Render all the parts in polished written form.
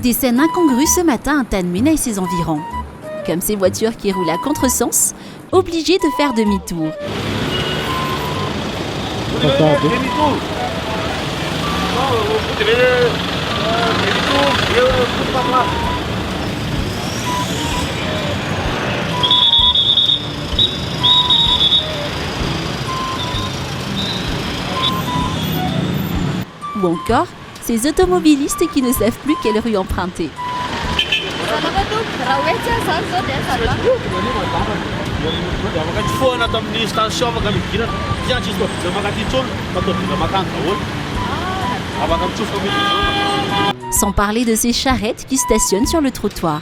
Des scènes incongrues ce matin à Thanh Minh et ses environs. Comme ces voitures qui roulent à contresens, obligées de faire demi-tour. Ou encore, ces automobilistes qui ne savent plus quelle rue emprunter. Sans parler de ces charrettes qui stationnent sur le trottoir.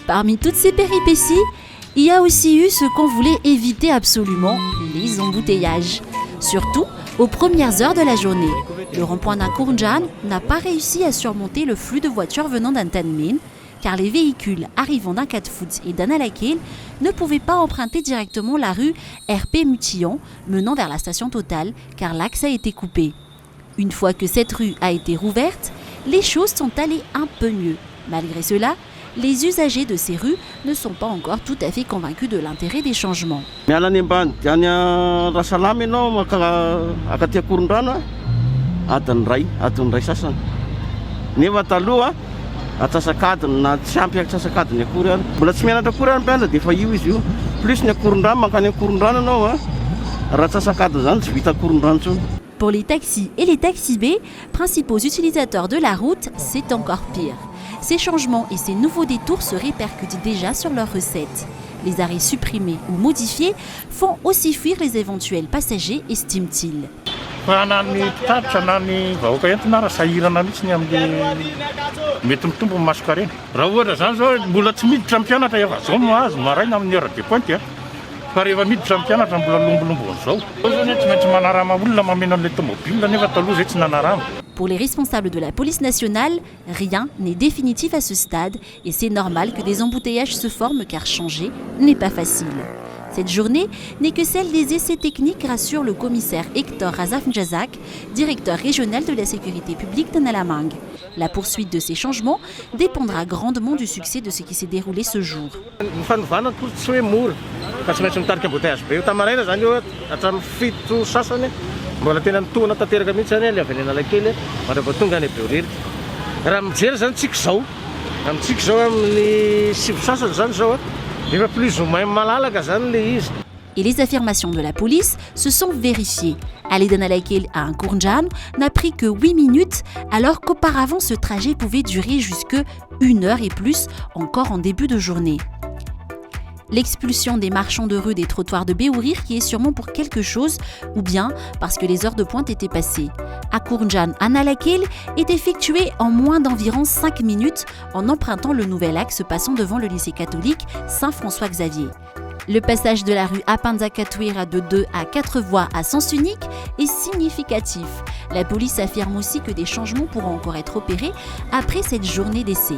Parmi toutes ces péripéties, il y a aussi eu ce qu'on voulait éviter absolument, les embouteillages. Surtout aux premières heures de la journée. Le rond-point d'Ankourndjan n'a pas réussi à surmonter le flux de voitures venant d'Thanh Minh, car les véhicules arrivant d'un Katfoudz et d'Analakil ne pouvaient pas emprunter directement la rue RP Mutillon menant vers la station Total, car l'axe a été coupé. Une fois que cette rue a été rouverte, les choses sont allées un peu mieux. Malgré cela, les usagers de ces rues ne sont pas encore tout à fait convaincus de l'intérêt des changements. Pour les taxis et les taxis B, principaux utilisateurs de la route, c'est encore pire. Ces changements et ces nouveaux détours se répercutent déjà sur leurs recettes. Les arrêts supprimés ou modifiés font aussi fuir les éventuels passagers, estime-t-il. Pour les responsables de la police nationale, rien n'est définitif à ce stade et c'est normal que des embouteillages se forment car changer n'est pas facile. Cette journée n'est que celle des essais techniques, rassure le commissaire Hector Razafnjazak, directeur régional de la sécurité publique d'Analamang. La poursuite de ces changements dépendra grandement du succès de ce qui s'est déroulé ce jour. Et les affirmations de la police se sont vérifiées. Aller d'Analakil à Ankourndjan n'a pris que 8 minutes, alors qu'auparavant ce trajet pouvait durer jusque 1 heure et plus, encore en début de journée. L'expulsion des marchands de rue des trottoirs de Béourir qui est sûrement pour quelque chose, ou bien parce que les heures de pointe étaient passées. Ankourndjan à Analakil est effectué en moins d'environ 5 minutes en empruntant le nouvel axe passant devant le lycée catholique Saint-François-Xavier. Le passage de la rue Apanzakatouira de 2 à 4 voies à sens unique est significatif. La police affirme aussi que des changements pourront encore être opérés après cette journée d'essai.